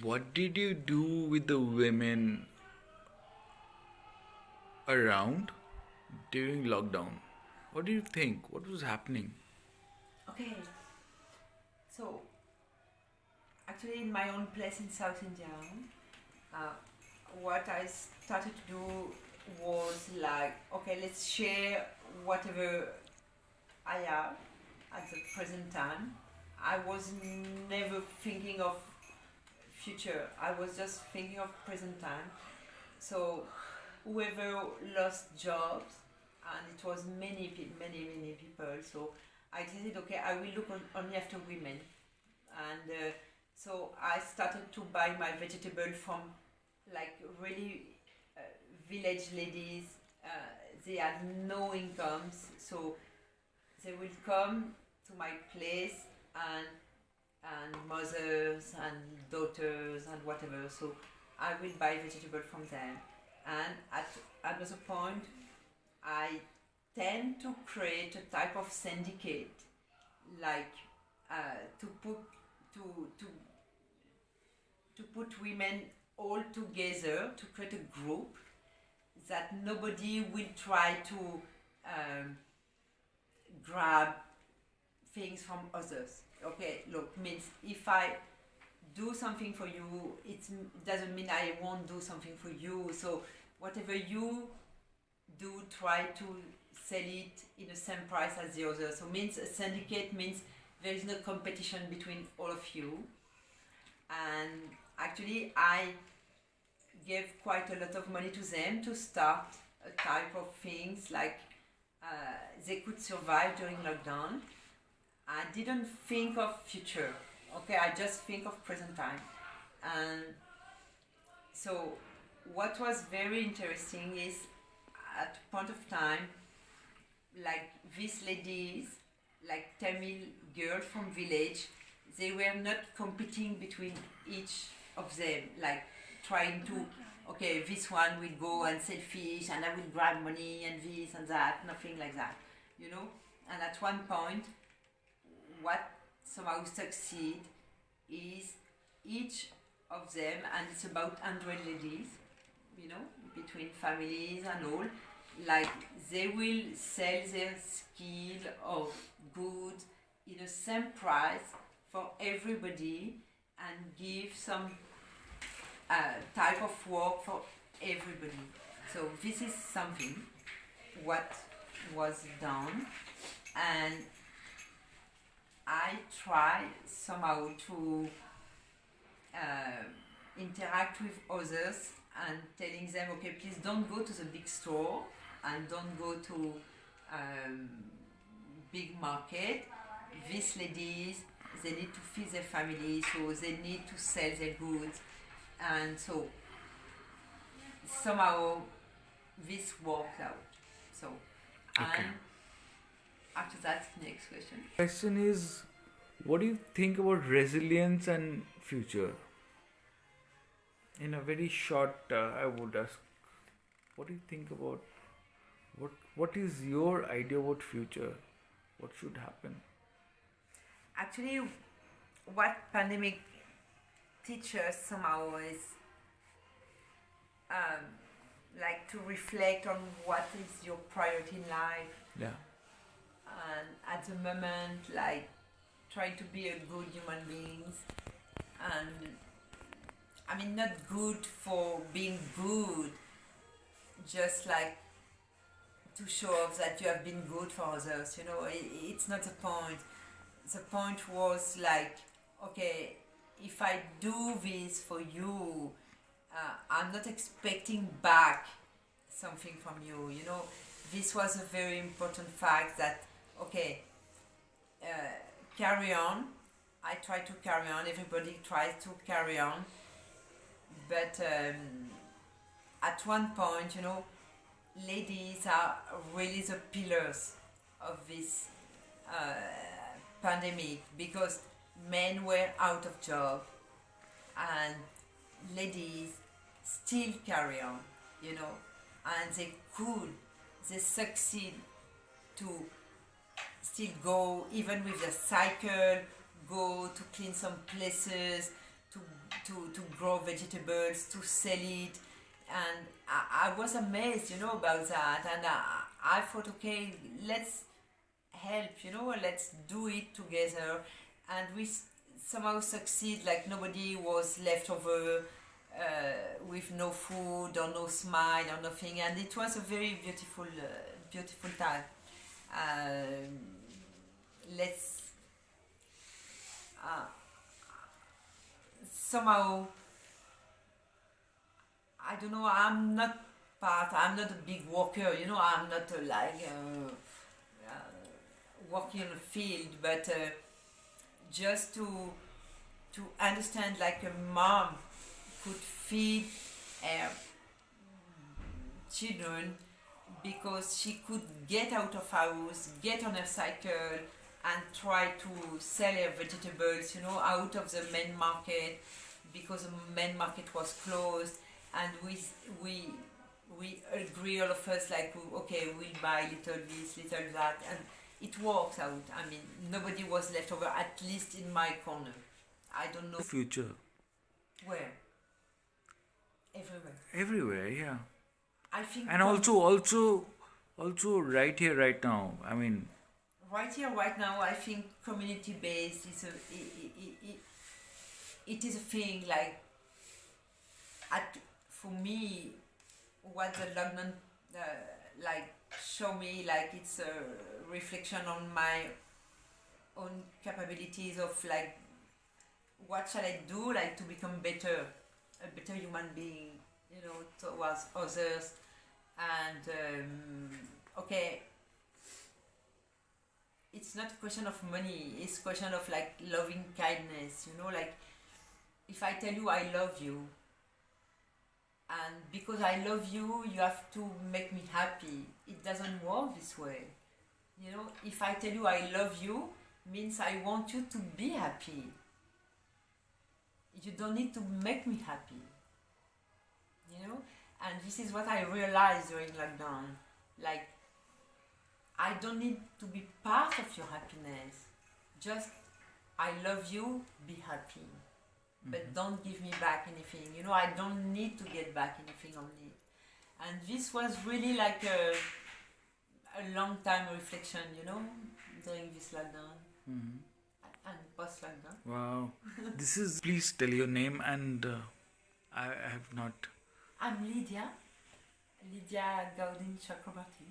What did you do with the women around during lockdown? What do you think? What was happening? Okay, so actually, in my own place in South India, uh, what I started to do was like, okay, let's share whatever I have at the present time. I was never thinking of future. I was just thinking of present time. So whoever lost jobs, and it was many people. So I decided, okay, I will look only after women, and so I started to buy my vegetable from like really uh, village ladies. Uh, they had no incomes, so they will come to my place and mothers and daughters and whatever. So I will buy vegetable from them, and at another point, I tend to create a type of syndicate, like to put to to to put women all together to create a group that nobody will try to grab things from others. Okay, look, means if I do something for you, it doesn't mean I won't do something for you. So whatever you do, try to sell it in the same price as the other. So means a syndicate means there is no competition between all of you. And actually, I gave quite a lot of money to them to start a type of things like they could survive during lockdown. I didn't think of future. Okay, I just think of present time. And so what was very interesting is at a point of time, like these ladies, like Tamil girls from village, they were not competing between each of them, like trying to, okay, this one will go and sell fish and I will grab money and this and that, nothing like that, you know. And at one point, what somehow succeed is each of them, and it's about 100 ladies, you know, between families and all, like they will sell their skill or goods in the same price for everybody and give some type of work for everybody. So this is something what was done, and I try somehow to interact with others and telling them, okay, please don't go to the big store and don't go to big market. These ladies, they need to feed their family, so they need to sell their goods, and so somehow this worked out. So, Okay. and after that, next question. Question is, what do you think about resilience and future? In a very short, I would ask, what do you think about what is your idea about future? What should happen? Actually, what pandemic teaches somehow is like to reflect on what is your priority in life, Yeah. and at the moment, like trying to be a good human beings, and I mean not good for being good, just like to show off that you have been good for others. You know, it's not the point. The point was like, okay, if I do this for you, I'm not expecting back something from you. You know, this was a very important fact that, okay, carry on. I try to carry on. Everybody tries to carry on. But at one point, you know, ladies are really the pillars of this pandemic, because men were out of job and ladies still carry on, you know, and they succeed to still go even with their cycle, go to clean some places, to to grow vegetables, to sell it. And I was amazed, about that. And I thought, okay, let's help, let's do it together. And we somehow succeed, like nobody was left over with no food or no smile or nothing. And it was a very beautiful, beautiful time. Let's somehow, I don't know, I'm not a big worker, I'm not working in a field, but just to understand, like a mom could feed her children because she could get out of house, get on her cycle, and try to sell her vegetables, out of the main market, because the main market was closed. And we agree, all of us, like, okay, we'll buy little this, little that, and it works out. I mean, nobody was left over, at least in my corner. I don't know. Future. Where? Everywhere. Everywhere, yeah. I think. And also right here, right now. I mean. Right here, right now, I think community-based is it is a thing, like, for me, what the lockdown like show me, like, it's a reflection on my own capabilities of, like, what shall I do, like, to become a better human being, towards others. And okay, it's not a question of money, it's a question of, like, loving kindness, like, if I tell you I love you, and because I love you, you have to make me happy. It doesn't work this way. If I tell you I love you, means I want you to be happy. You don't need to make me happy. And this is what I realized during lockdown. Like, I don't need to be part of your happiness. Just, I love you, be happy. But don't give me back anything. I don't need to get back anything on it. And this was really like a long time reflection, during this lockdown. And post lockdown. Wow. This is, please tell your name, and I have not. I'm Lydia Gaudin Chakrabarti.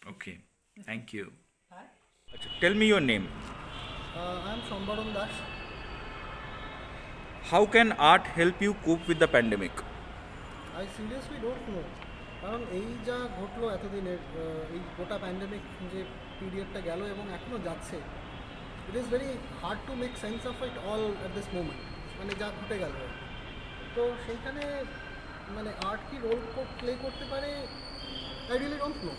Okay. Thank you. Bye. Tell me your name. I'm Sambaran Das. How can art help you cope with the pandemic? I seriously don't know. কারণ এই যা ঘটলো এতদিনের এই গোটা pandemic যে পিরিয়ডটা গেল এবং এখনও যাচ্ছে, it is very hard to make sense of it all at this moment, মানে যা ঘটে গেল। তো সেইখানে মানে আর্ট কি রোল প্লে করতে পারে, I really don't know.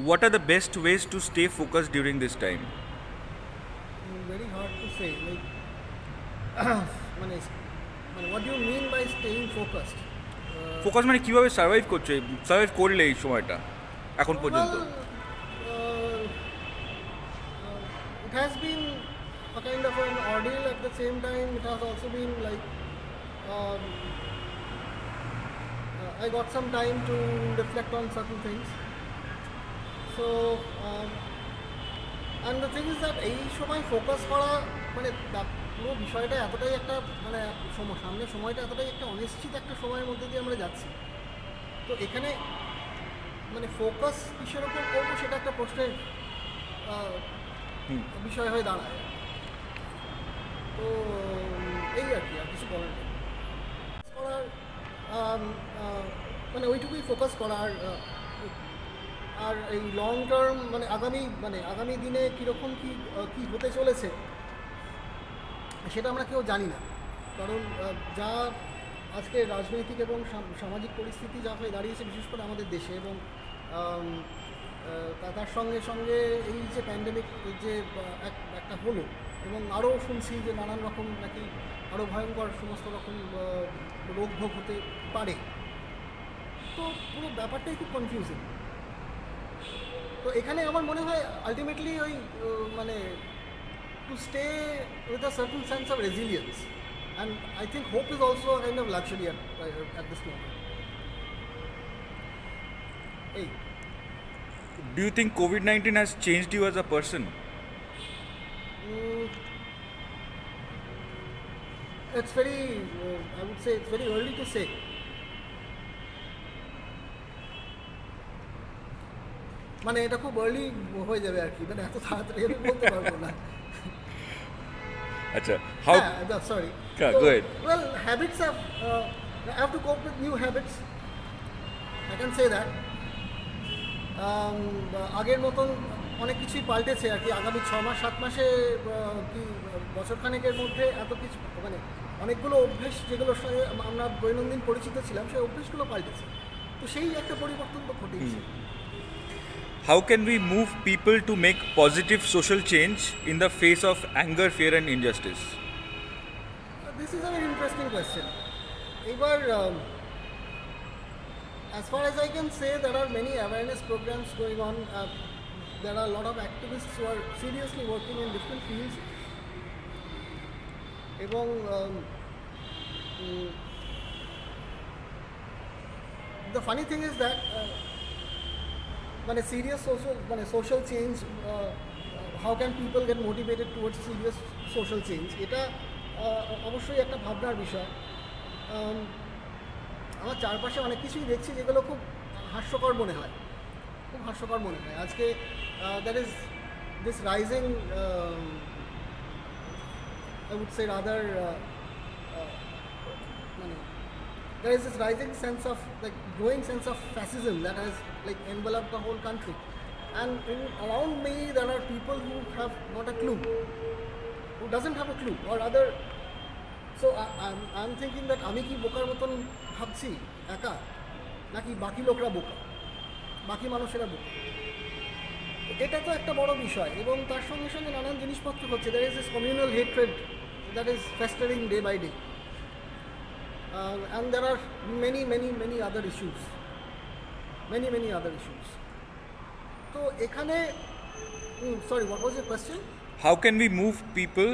What are the best ways to stay focused during this time? Very hard to say. Like, what do you mean by staying focused? Focus মানে কিভাবে survive করলে এই সময়টা এখন পর্যন্ত? It has been a kind of an ordeal. At the same time, it has also been like I got some time to reflect on certain things. So and the thing is that এই সময় focus করা মানে পুরো বিষয়টা এতটাই একটা মানে সামনের সময়টা এতটাই একটা অনিশ্চিত একটা সময়ের মধ্যে দিয়ে আমরা যাচ্ছি। তো এখানে মানে ফোকাস কিসের ওপর করবো সেটা একটা প্রশ্নের বিষয় হয়ে দাঁড়ায়। তো এই আর কি, আর কিছু বলার নেই। করার মানে ওইটুকুই ফোকাস করার। আর এই লং টার্ম মানে আগামী দিনে কীরকম কী হতে চলেছে সেটা আমরা কেউ জানি না। কারণ যা আজকে রাজনৈতিক এবং সামাজিক পরিস্থিতি যা হয়ে দাঁড়িয়েছে, বিশেষ করে আমাদের দেশে, এবং তার সঙ্গে সঙ্গে এই যে প্যান্ডেমিক যে একটা হলো, এবং আরও শুনছি যে নানান রকম নাকি আরও ভয়ঙ্কর সমস্ত রকম রোগ ভোগ হতে পারে। তো পুরো ব্যাপারটাই খুব কনফিউজিং। তো এখানে আমার মনে হয় আলটিমেটলি ওই মানে to stay with a certain sense of resilience. And I think hope is also a kind of luxury at this moment. Hey, Do you think COVID-19 has changed you as a person? mm, it's very, I would say it's very early to say. মানে এটা খুব early হয়ে যাবে আর কি, মানে এত তাড়াতাড়ি আমি বলতে পারবো না। Acha, how? Sorry. Yeah, go ahead. Well, habits have, I have to cope with new habits. I can say that. আগের মতন অনেক কিছুই পাল্টেছে আর কি। আগামী 6 মাস 7 মাসে কি বছরখানেকের মধ্যে এত কিছু, মানে অনেকগুলো অভ্যেস যেগুলো আমরা দৈনন্দিন পরিচিত ছিলাম সেই অভ্যেসগুলো পাল্টেছে। তো সেই একটা পরিবর্তন তো ঘটেছে। How can we move people to make positive social change in the face of anger, fear, and injustice? This is a very interesting question. এবার as far as I can say, there are many awareness programs going on. There are a lot of activists who are seriously working in different fields. এবং the funny thing is that মানে serious social change, how can people get motivated towards serious social change, এটা অবশ্যই একটা ভাবনার বিষয়। আমার চারপাশে অনেক কিছুই দেখছি যেগুলো খুব হাস্যকর মনে হয়, খুব হাস্যকর মনে হয়। আজকে that is this rising, I would say rather, there is this rising sense of, like, growing sense of fascism that has like enveloped the whole country, and around me there are people who have not a clue, who doesn't have a clue, or other. So I'm thinking that আমি কি বোকার মতন ভাবছি একা, নাকি বাকি লোকরা বোকা, বাকি মানুষেরা বোকা? এটা তো একটা বড় বিষয়, এবং তার সঙ্গে সঙ্গে নানান জিনিসপত্র হচ্ছে। there is this communal hatred that is festering day by day, and there are many other issues, many other issues. তো এখানে sorry, what was your question? How can we move people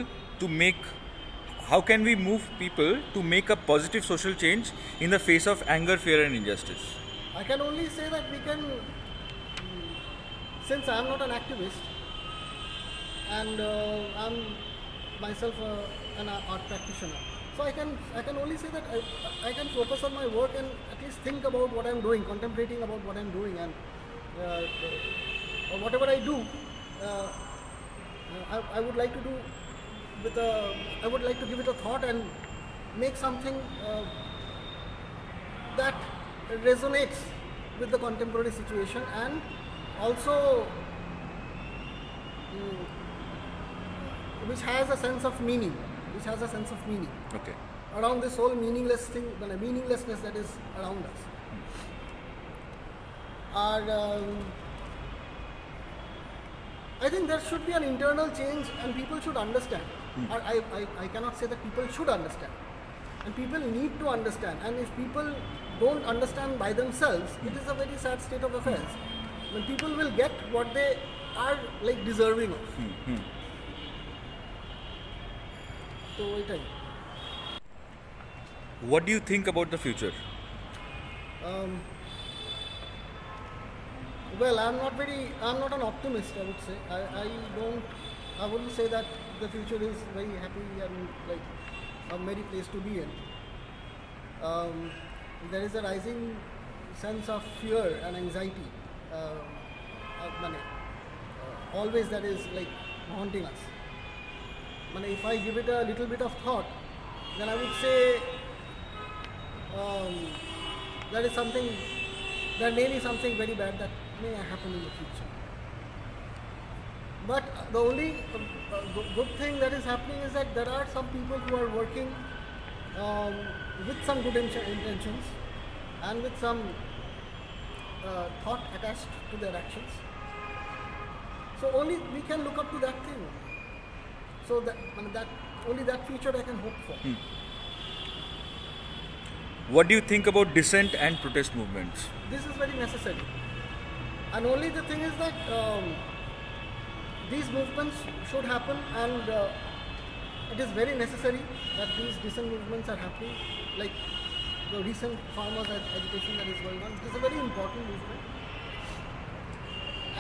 to make a positive social change in the face of anger, fear, and injustice? I can only say that we can, since I am not an activist, and I'm myself an art practitioner, so I can only say that I can focus on my work and at least think about what I'm doing, contemplating about what I'm doing, and whatever I do, I would like to do I would like to give it a thought and make something that resonates with the contemporary situation, and also which has a sense of meaning, Okay. around this whole meaninglessness that is around us. And I think there should be an internal change, and people should understand. Or I cannot say that people should understand, and people need to understand. And if people don't understand by themselves, it is a very sad state of affairs. When people will get what they are like deserving of. So এটাই। What do you think about the future? Well, I'm not an optimist, I would say. I wouldn't say that the future is very happy and like a merry place to be in. There is a rising sense of fear and anxiety, always, that is like haunting us. If I give it a little bit of thought, then I would say there may be something very bad that may happen in the future. But the only good thing that is happening is that there are some people who are working with some good intentions and with some thought attached to their actions. So only we can look up to that thing. So that only that future I can hope for. What do you think about dissent and protest movements? This is very necessary. And only the thing is that these movements should happen, and it is very necessary that these decent movements are happening, like the recent farmers agitation that is going on. It is a very important movement,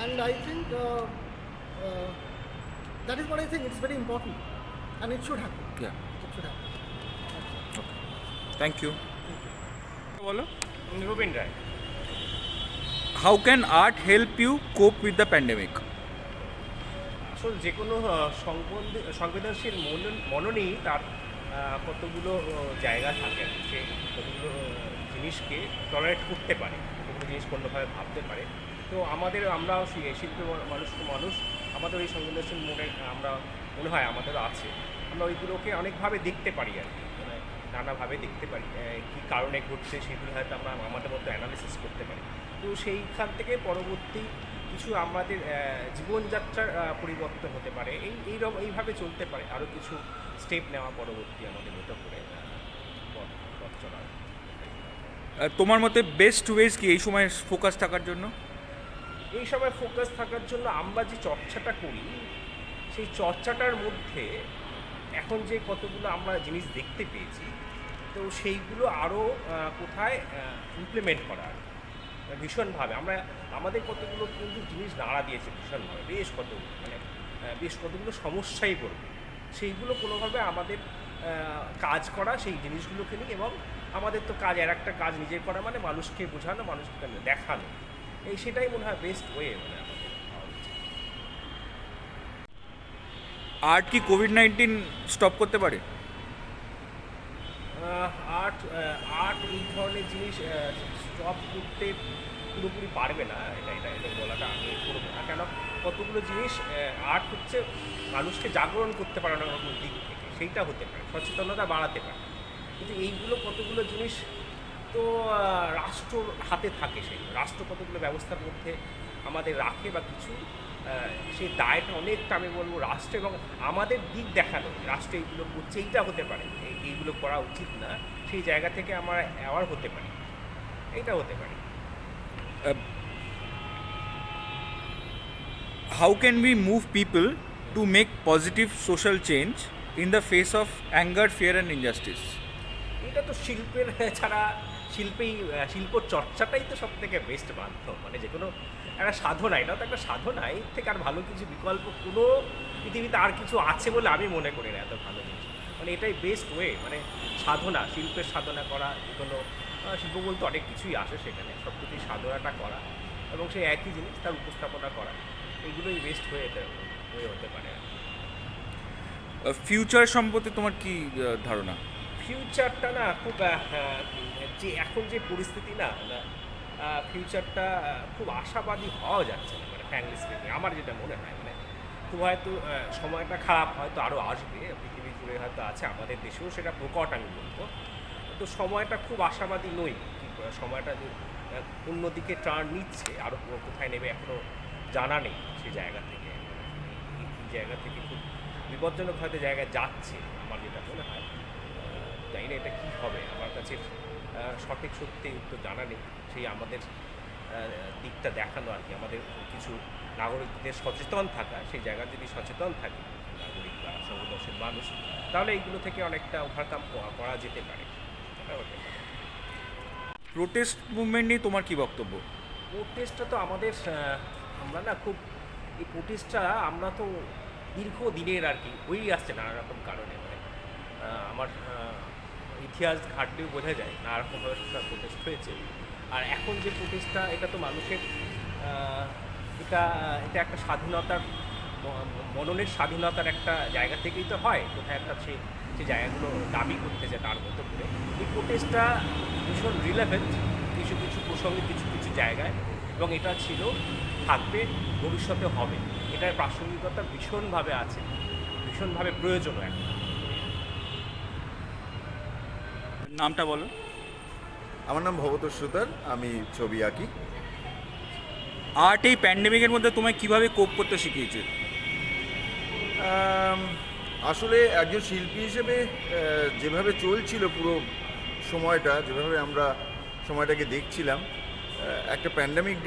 and I think that is what I think. It's very important, and it should happen. Yeah. It should happen. Thank you. বলো, রবীন রায়। how can art help you cope with the pandemic? আসলে যে কোনো সংবেদনশীল মননই তার কতগুলো জায়গা থাকে, সে কতগুলো জিনিসকে টলারেট করতে পারে, কতগুলো জিনিস কোনোভাবে ভাবতে পারে। তো আমরাও শিল্পী মানুষ আমাদের ওই সংবেদনশীল আমরা মনে হয় আমাদেরও আছে। আমরা ওইগুলোকে অনেকভাবে দেখতে পারি আর কি, মানে নানাভাবে দেখতে পারি, কী কারণে ঘটছে সেগুলো হয়তো আমরা আমাদের মতো অ্যানালিসিস করতে পারি। তো সেইখান থেকে পরবর্তী কিছু আমাদের জীবনযাত্রার পরিবর্তন হতে পারে, এইভাবে চলতে পারে, আরও কিছু স্টেপ নেওয়া পরবর্তী আমাদের মতো করে পথ চলার। তোমার মতে বেস্ট ওয়েজ কি এই সময় ফোকাস থাকার জন্য? এই সময় ফোকাস থাকার জন্য আমরা যে চর্চাটা করি, সেই চর্চাটার মধ্যে এখন যে কতগুলো আমরা জিনিস দেখতে পেয়েছি, তো সেইগুলো আরও কোথায় ইমপ্লিমেন্ট করা ভীষণভাবে আমাদের কতগুলো কিন্তু জিনিস নাড়া দিয়েছে ভীষণভাবে, বেশ কতগুলো সমস্যাই পড়বে, সেইগুলো কোনোভাবে আমাদের কাজ করা সেই জিনিসগুলোকে নিয়ে। এবং আমাদের তো কাজ একটা কাজ নিজের করা, মানে মানুষকে বোঝানো, মানুষকে দেখানো, সেটাই মনে হয় বেস্ট ওয়ে মানে আমাদের হওয়া উচিত। আর্ট কি কোভিড-19 স্টপ করতে পারে? আর্ট এই ধরনের জিনিস স্টপ করতে পুরোপুরি পারবে না, এটা বলাটা আমি করবো না। কেন, কতগুলো জিনিস আর্ট হচ্ছে মানুষকে জাগরণ করতে পারে না কোনো দিক থেকে, সেইটা হতে পারে, সচেতনতা বাড়াতে পারে। কিন্তু এইগুলো কতগুলো জিনিস তো রাষ্ট্রর হাতে থাকে, সেই রাষ্ট্র কতগুলো ব্যবস্থার মধ্যে আমাদের রাখে বা কিছু, সেই দায়টা অনেকটা আমি বলবো রাষ্ট্র, এবং আমাদের দিক দেখানো রাষ্ট্র এইগুলো করছে, এইটা হতে পারে, এইগুলো করা উচিত না, সেই জায়গা থেকে আমরা অ্যাওয়ার হতে পারি, এইটা হতে পারে। How can we move people to make positive social change in the face of anger, fear and injustice? এটা তো শিল্পের ছাড়া শিল্প চর্চাটাই তো সব থেকে বেস্ট মাধ্যম, মানে যে কোনো একটা সাধনা, এটাও তো একটা সাধনা, এর থেকে আর ভালো কিছু বিকল্প কোনো পৃথিবীতে আর কিছু আছে বলে আমি মনে করি না, এত ভালো জিনিস, মানে এটাই বেস্ট ওয়ে, মানে সাধনা, শিল্পের সাধনা করা, কোনো শিল্প বলতে অনেক কিছুই আসে সেখানে, সব কিছুই সাধনাটা করা এবং সেই একই জিনিস তার উপস্থাপনা করা, এইগুলোই বেস্ট হয়ে হতে পারে। ফিউচার সম্পর্কে তোমার কি ধারণা? ফিউচারটা না খুব যে এখন যে পরিস্থিতি না, ফিউচারটা খুব আশাবাদী হওয়া যাচ্ছে না, মানে ফ্র্যাঙ্কলি স্পিকিং আমার যেটা মনে হয়, মানে খুব হয়তো সময়টা খারাপ, হয়তো আরও আসবে, পৃথিবী জুড়ে হয়তো আছে, আমাদের দেশেও সেটা প্রকট আমি বলবো। তো সময়টা খুব আশাবাদী নই, সময়টা যে অন্যদিকে টার্ন নিচ্ছে, আরও কোথায় নেবে এখনও জানা নেই, সেই জায়গা থেকে এই জায়গা থেকে খুব বিপজ্জনক হয়তো জায়গায় যাচ্ছে আমার যেটা মনে হয়। জানি না এটা কী হবে, আমার কাছে সঠিক সত্যি উত্তর জানা নেই, সেই আমাদের দিকটা দেখানো আর কি, আমাদের কিছু নাগরিকদের সচেতন থাকা, সেই জায়গা যদি সচেতন থাকে নাগরিক বা সংবেদনশীল মানুষ, তাহলে এইগুলো থেকে অনেকটা ওভারকাম করা যেতে পারে। প্রোটেস্ট মুভমেন্ট নিয়ে তোমার কি বক্তব্য? প্রোটেস্টটা তো আমাদের আমরা না খুব এই প্রোটেস্টটা আমরা তো দীর্ঘদিনের আর কি হয়েই আসছে নানা রকম কারণে, মানে আমার ইতিহাস ঘাটলেও বোঝা যায় নানা রকমভাবে প্রোটেস্ট হয়েছে। আর এখন যে প্রোটেস্টটা, এটা তো মানুষের এটা একটা স্বাধীনতার মননের স্বাধীনতার একটা জায়গা থেকেই তো হয়, কোথায় একটা সেই জায়গাগুলো দাবি করতেছে তার মতো করে। এই প্রোটেস্টটা ভীষণ রিলেভেন্ট কিছু প্রসঙ্গে কিছু জায়গায়, এবং এটা ছিল, থাকবে, ভবিষ্যতে হবে, এটার প্রাসঙ্গিকতা ভীষণভাবে আছে, ভীষণভাবে প্রয়োজনও এখন। নামটা বলো। আমার নাম ভবতোষ সুতার, আমি ছবি আঁকি। আর্ট এই প্যান্ডেমিকের মধ্যে তোমায় কিভাবে কোপ করতে শিখিয়েছে? আসলে একজন শিল্পী হিসেবে যেভাবে চলছিল পুরো সময়টা, যেভাবে আমরা সময়টাকে দেখছিলাম, একটা প্যান্ডামিক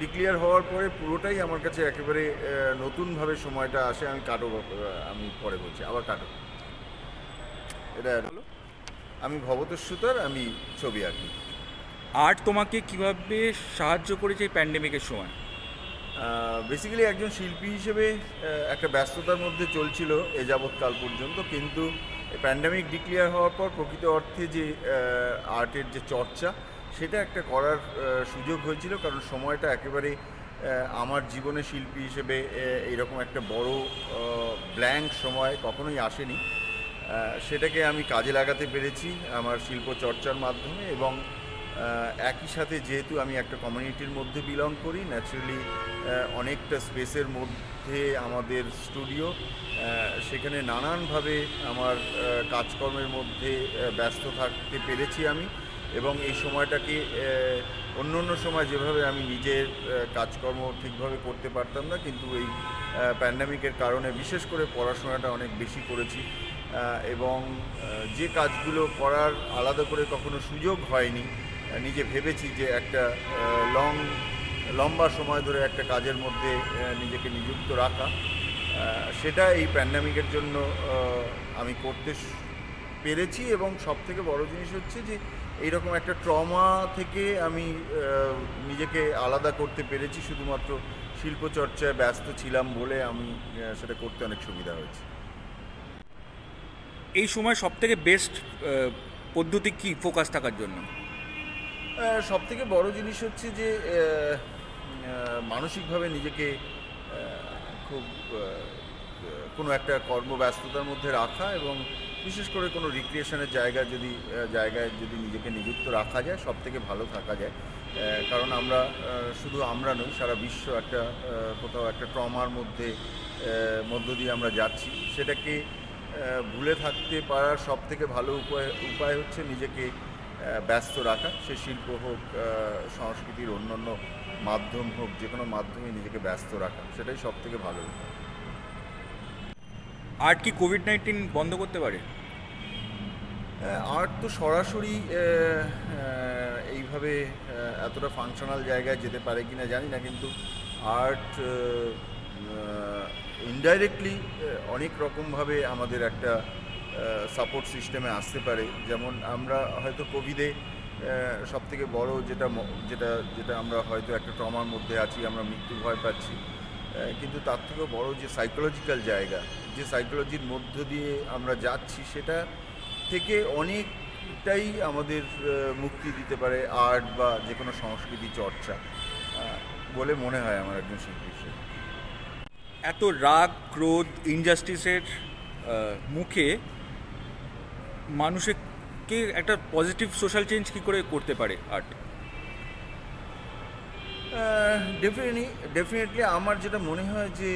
ডিক্লেয়ার হওয়ার পরে পুরোটাই আমার কাছে একেবারে নতুনভাবে সময়টা আসে। আমি পরে বলছি, আবার কাটো। এটা আমি ভবতোষ সুতার, আমি ছবি আঁকি। আর্ট তোমাকে কিভাবে সাহায্য করেছে এই প্যান্ডেমিকের সময়? বেসিক্যালি একজন শিল্পী হিসেবে একটা ব্যস্ততার মধ্যে চলছিল এ যাবৎকাল পর্যন্ত, কিন্তু প্যান্ডামিক ডিক্লেয়ার হওয়ার পর প্রকৃত অর্থে যে আর্টের যে চর্চা সেটা একটা করার সুযোগ হয়েছিল। কারণ সময়টা একেবারে আমার জীবনে শিল্পী হিসেবে এইরকম একটা বড় ব্ল্যাঙ্ক সময় কখনোই আসেনি। সেটাকে আমি কাজে লাগাতে পেরেছি আমার শিল্প চর্চার মাধ্যমে। এবং একই সাথে যেহেতু আমি একটা কমিউনিটির মধ্যে বিলং করি, ন্যাচারালি অনেকটা স্পেসের মধ্যে আমাদের স্টুডিও, সেখানে নানানভাবে আমার কাজকর্মের মধ্যে ব্যস্ত থাকতে পেরেছি আমি। এবং এই সময়টাকে অন্য অন্য সময় যেভাবে আমি নিজের কাজকর্ম ঠিকভাবে করতে পারতাম না, কিন্তু এই প্যান্ডামিকের কারণে বিশেষ করে পড়াশোনাটা অনেক বেশি করেছি। এবং যে কাজগুলো করার আলাদা করে কখনো সুযোগ হয়নি, নিজে ভেবেছি যে একটা লম্বা সময় ধরে একটা কাজের মধ্যে নিজেকে নিযুক্ত রাখা, সেটা এই প্যান্ডামিকের জন্য আমি করতে পেরেছি। এবং সবথেকে বড় জিনিস হচ্ছে যে এইরকম একটা ট্রমা থেকে আমি নিজেকে আলাদা করতে পেরেছি। শুধুমাত্র শিল্পচর্চায় ব্যস্ত ছিলাম বলে আমি সেটা করতে অনেক সুবিধা হয়েছে। এই সময় সবথেকে বেস্ট পদ্ধতি কি ফোকাস থাকার জন্য? সবথেকে বড় জিনিস হচ্ছে যে মানসিকভাবে নিজেকে খুব কোনো একটা কর্মব্যস্ততার মধ্যে রাখা, এবং বিশেষ করে কোনো রিক্রিয়েশনের জায়গায় যদি নিজেকে নিযুক্ত রাখা যায়, সব থেকে ভালো থাকা যায়। কারণ শুধু আমরা নই, সারা বিশ্ব কোথাও একটা ট্রমার মধ্য দিয়ে আমরা যাচ্ছি। সেটাকে ভুলে থাকতে পারার সব থেকে ভালো উপায় হচ্ছে নিজেকে ব্যস্ত রাখা। সে শিল্প হোক, সংস্কৃতির অন্যান্য মাধ্যম হোক, যে কোনো মাধ্যমে নিজেকে ব্যস্ত রাখা, সেটাই সব থেকে ভালো উপায়। আর্ট কি কোভিড-19 বন্ধ করতে পারে? আর্ট তো সরাসরি এইভাবে এতটা ফাংশনাল জায়গায় যেতে পারে কিনা জানি না, কিন্তু আর্ট ইনডাইরেক্টলি অনেক রকমভাবে আমাদের একটা সাপোর্ট সিস্টেমে আসতে পারে। যেমন আমরা হয়তো কোভিডে সবথেকে বড় যেটা আমরা হয়তো একটা ট্রমার মধ্যে আছি, আমরা মৃত্যু ভয় পাচ্ছি, কিন্তু তার থেকেও বড় যে সাইকোলজিক্যাল জায়গা, যে সাইকোলজির মধ্য দিয়ে আমরা যাচ্ছি, সেটা থেকে অনেকটাই আমাদের মুক্তি দিতে পারে আর্ট বা যে কোনো সংস্কৃতি চর্চা বলে মনে হয় আমার একজন শিল্পী হিসেবে। এত রাগ, ক্রোধ, ইনজাস্টিসের মুখে মানুষকে একটা পজিটিভ সোশ্যাল চেঞ্জ কী করে করতে পারে আর্ট? ডেফিনেটলি আমার যেটা মনে হয় যে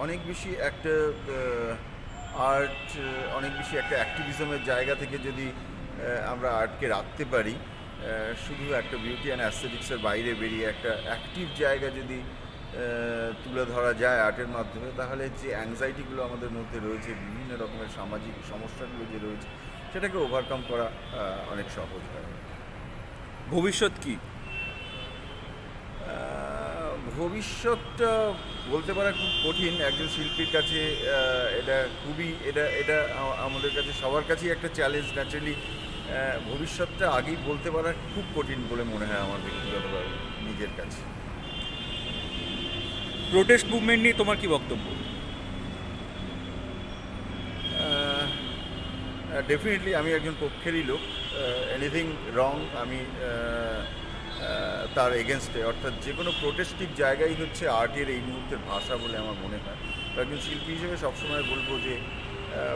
অনেক বেশি একটা আর্ট, অনেক বেশি একটা অ্যাক্টিভিজমের জায়গা থেকে যদি আমরা আর্টকে রাখতে পারি, শুধু একটা বিউটি অ্যান্ড অ্যাস্থেটিক্সের বাইরে বেরিয়ে একটা অ্যাক্টিভ জায়গা যদি তুলে ধরা যায় আর্টের মাধ্যমে, তাহলে যে অ্যাংজাইটিগুলো আমাদের মধ্যে রয়েছে, বিভিন্ন রকমের সামাজিক সমস্যাগুলো যে রয়েছে, সেটাকে ওভারকাম করা অনেক সহজ হয়। ভবিষ্যৎ কি? ভবিষ্যৎটা বলতে পারা খুব কঠিন একজন শিল্পীর কাছে। এটা আমাদের কাছে সবার কাছেই একটা চ্যালেঞ্জ। ন্যাচারালি ভবিষ্যৎটা আগেই বলতে পারা খুব কঠিন বলে মনে হয় আমার ব্যক্তিগতভাবে নিজের কাছে। প্রোটেস্ট মুভমেন্ট নিয়ে তোমার কি বক্তব্য? ডেফিনেটলি আমি একজন পক্ষেরই লোক। এনিথিং রং আমি তার এগেনস্টে, অর্থাৎ যে কোনো প্রোটেস্টিভ জায়গাই হচ্ছে আর্টের এই মুহূর্তের ভাষা বলে আমার মনে হয়। তো একজন শিল্পী হিসেবে সবসময় বলবো যে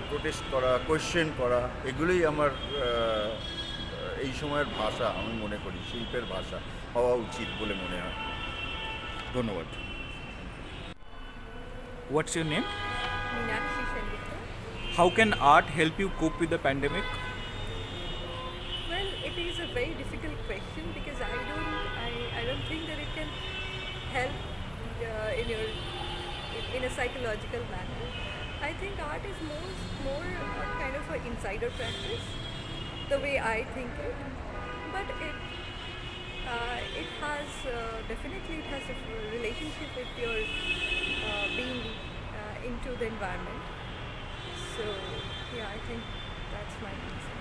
প্রোটেস্ট করা, কোয়েশ্চেন করা, এগুলোই আমার এই সময়ের ভাষা আমি মনে করি, শিল্পের ভাষা হওয়া উচিত বলে মনে হয়। ধন্যবাদ। What's your name? Meenakshi Sengupta. How can art help you cope with the pandemic? Well, it is a very difficult question because I don't think that it can help in a psychological manner. I think art is more kind of an insider practice, the way I think it. But It has definitely it has a relationship with your being into the environment. So yeah, I think that's my answer.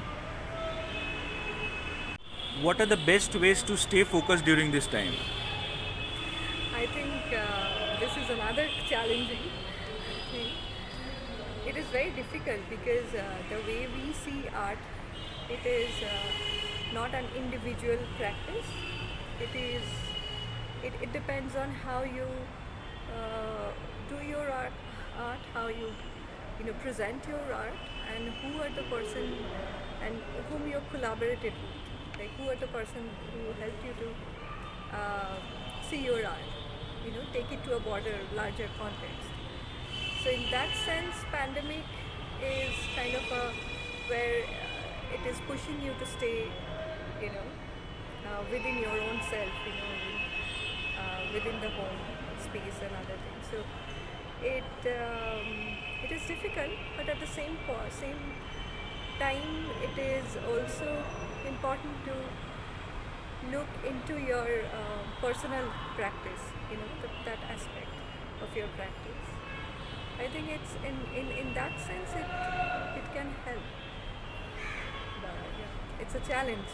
What are the best ways to stay focused during this time? I think this is another challenging thing. It is very difficult because the way we see art, it is not an individual practice. It is. It depends on how you do your art, how you present your art, and who are the person and whom you collaborated with. Like who are the person who helped you to see your art, take it to a broader, larger context. So in that sense, pandemic is kind of a where it is pushing you to stay, within your own self, within the home space and other things. So it is difficult, but at the same time, it is also important to look into your personal practice, that aspect of your practice. I think it's in that sense it can help. But yeah, it's a challenge.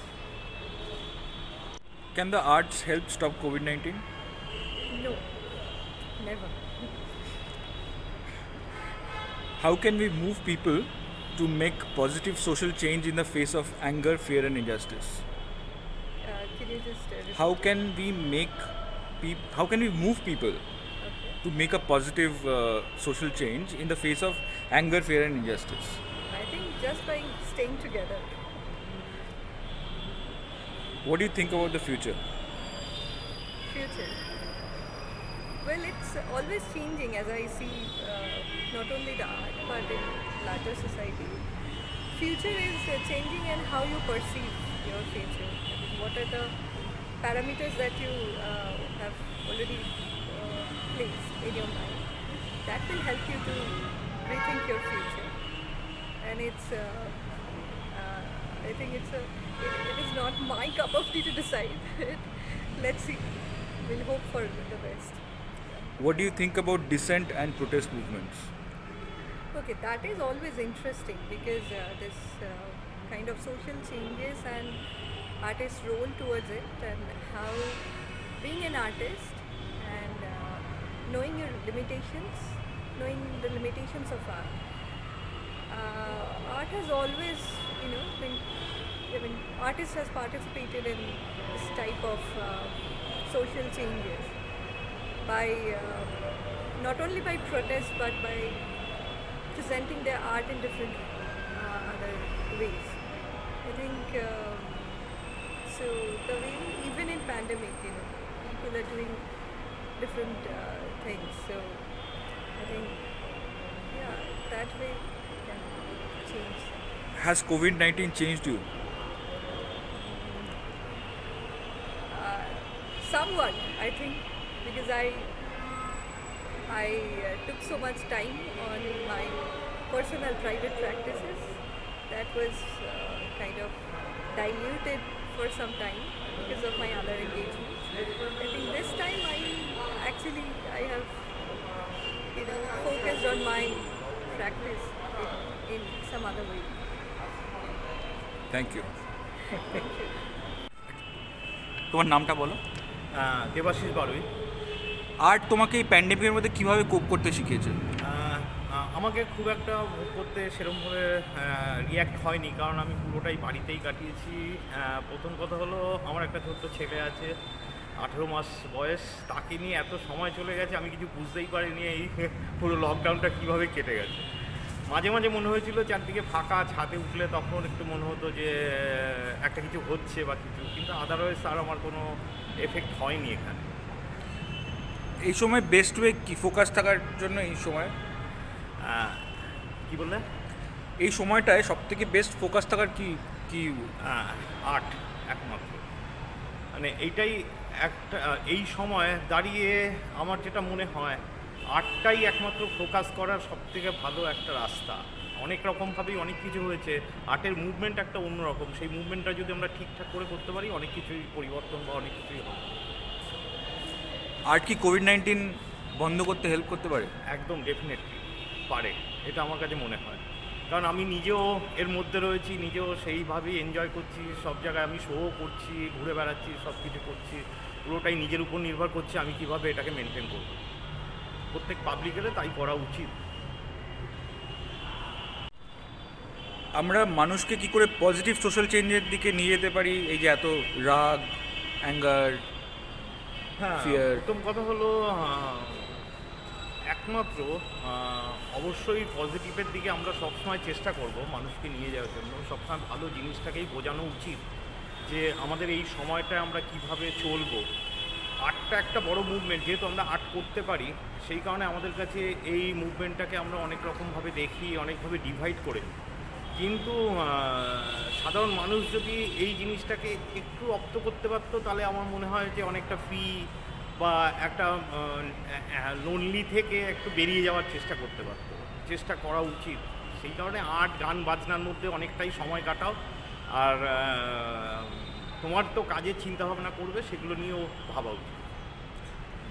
Can the arts help stop COVID-19? No, never. How can we move people to make positive social change in the face of anger, fear, and injustice? Can you just repeat? How can we move people Okay. to make a positive social change in the face of anger, fear, and injustice? I think just by staying together. What do you think about the future? Future. Well, it's always changing as I see not only the art but in larger society. Future is changing and how you perceive your future. What are the parameters that you have already placed in your mind that will help you to rethink your future. And it's I think it is not my cup of tea to decide. Let's see. We'll hope for the best. What do you think about dissent and protest movements? Okay, that is always interesting because this kind of social changes and artists' role towards it, and how being an artist and knowing your limitations, knowing the limitations of art. Art has always, artist has participated in this type of social changes by not only by protest but by presenting their art in different other ways. I think so. The way even in pandemic, people are doing different things. So I think that way can change. Has COVID-19 changed you? Somewhat, I think, because I took so much time on my personal private practices that was kind of diluted for some time because of my other engagements. I think this time I have focused on my practice in some other way. Thank you Thank you. তোমার নামটা বলো। Debashis Barui. Art তোমাকে এই প্যান্ডেমিকের মধ্যে কিভাবে কোপ করতে শিখিয়েছে? আমাকে খুব একটা করতে সেরকমভাবে রিয়্যাক্ট হয়নি, কারণ আমি পুরোটাই বাড়িতেই কাটিয়েছি। প্রথম কথা হলো, আমার একটা ছোট্ট ছেলে আছে, 18 মাস বয়স, তাকে নিয়ে এত সময় চলে গেছে আমি কিছু বুঝতেই পারিনি এই পুরো লকডাউনটা কীভাবে কেটে গেছে। মাঝে মাঝে মনে হয়েছিল চারদিকে ফাঁকা, ছাদে উঠলে তখন একটু মনে হতো যে একটা কিছু হচ্ছে বা কিছু, কিন্তু আদারওয়াইজ আর আমার কোনো এফেক্ট হয়নি এখানে। এই সময় বেস্ট ওয়ে কি ফোকাস থাকার জন্য? এই সময় কি বললে? এই সময়টায় সব থেকে বেস্ট ফোকাস থাকার কি কি? আর্ট একমাত্র, মানে এইটাই একটা, এই সময় দাঁড়িয়ে আমার যেটা মনে হয় আর্টটাই একমাত্র ফোকাস করার সবথেকে ভালো একটা রাস্তা। অনেক রকমভাবেই অনেক কিছু হয়েছে, আর্টের মুভমেন্ট একটা অন্যরকম, সেই মুভমেন্টটা যদি আমরা ঠিকঠাক করে করতে পারি অনেক কিছুই পরিবর্তন বা অনেক কিছুই হবে। আর্ট কি কোভিড-19 বন্ধ করতে হেল্প করতে পারে? একদম ডেফিনেটলি পারে, এটা আমার কাছে মনে হয়। কারণ আমি নিজেও এর মধ্যে রয়েছি, নিজেও সেইভাবেই এনজয় করছি, সব জায়গায় আমি শো করছি, ঘুরে বেড়াচ্ছি, সব কিছু করছি, পুরোটাই নিজের উপর নির্ভর করছে আমি কীভাবে এটাকে মেনটেন করব। প্রত্যেক পাবলিকেরও তাই করা উচিত। আমরা মানুষকে কি করে পজিটিভ সোশ্যাল চেঞ্জের দিকে নিয়ে যেতে পারি? এই যে এত রাগ, অ্যাঙ্গার, হ্যাঁ, Fear. প্রথম কথা হলো একমাত্র অবশ্যই পজিটিভের দিকে আমরা সবসময় চেষ্টা করব মানুষকে নিয়ে যাওয়ার জন্য। সবসময় ভালো জিনিসটাকেই বোঝানো উচিত যে আমাদের এই সময়টা আমরা কিভাবে চলবো। আর্টটা একটা বড় মুভমেন্ট, যেহেতু আমরা আর্ট করতে পারি সেই কারণে আমাদের কাছে এই মুভমেন্টটাকে আমরা অনেক রকমভাবে দেখি, অনেকভাবে ডিভাইড করে। কিন্তু সাধারণ মানুষ যদি এই জিনিসটাকে একটু রপ্ত করতে পারতো তাহলে আমার মনে হয় যে অনেকটা ফ্রি বা একটা লোনলি থেকে একটু বেরিয়ে যাওয়ার চেষ্টা করতে পারতো, চেষ্টা করা উচিত। সেই কারণে আর্ট, গান বাজনার মধ্যে অনেকটাই সময় কাটাও। আর তোমার তো কাজের চিন্তাভাবনা করবে, সেগুলো নিয়েও ভাবা উচিত।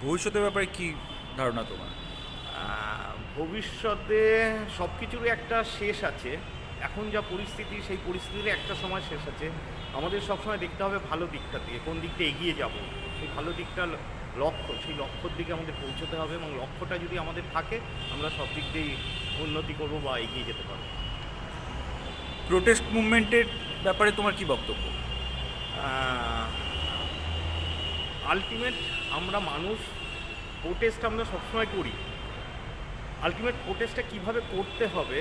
ভবিষ্যতের ব্যাপারে কি ধারণা তোমার? ভবিষ্যতে সব কিছুরই একটা শেষ আছে। এখন যা পরিস্থিতি, সেই পরিস্থিতির একটা সময় শেষ আছে। আমাদের সবসময় দেখতে হবে ভালো দিকটা দিয়ে, কোন দিকটা এগিয়ে যাব, সেই ভালো দিকটা লক্ষ্য, সেই লক্ষ্যর দিকে আমাদের পৌঁছতে হবে। এবং লক্ষ্যটা যদি আমাদের থাকে আমরা সব দিক দিয়েই উন্নতি করব বা এগিয়ে যেতে পারব। প্রোটেস্ট মুভমেন্টের ব্যাপারে তোমার কি বক্তব্য? আলটিমেট আমরা মানুষ, প্রোটেস্ট আমরা সবসময় করি। আলটিমেট প্রোটেস্টটা কীভাবে করতে হবে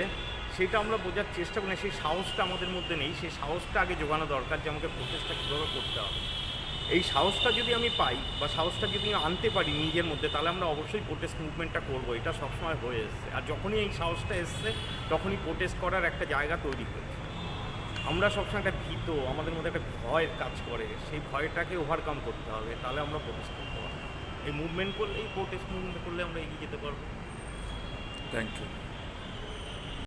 সেটা আমরা বোঝার চেষ্টা করি না, সেই সাহসটা আমাদের মধ্যে নেই। সেই সাহসটা আগে জোগানো দরকার যে আমাকে প্রোটেস্টটা কীভাবে করতে হবে। এই সাহসটা যদি আমি পাই বা সাহসটা যদি আমি আনতে পারি নিজের মধ্যে, তাহলে আমরা অবশ্যই প্রোটেস্ট মুভমেন্টটা করবো। এটা সবসময় হয়ে এসছে, আর যখনই এই সাহসটা এসছে তখনই প্রোটেস্ট করার একটা জায়গা তৈরি হয়েছে। আমরা সবসময় একটা ভীত, আমাদের মধ্যে একটা ভয় কাজ করে, সেই ভয়টাকে ওভারকাম করতে হবে, তাহলে আমরা প্রোটেস্ট করতে পারবো। এই মুভমেন্ট করলে, এই প্রোটেস্ট মুভমেন্ট করলে আমরা এগিয়ে যেতে পারবো। Thank you.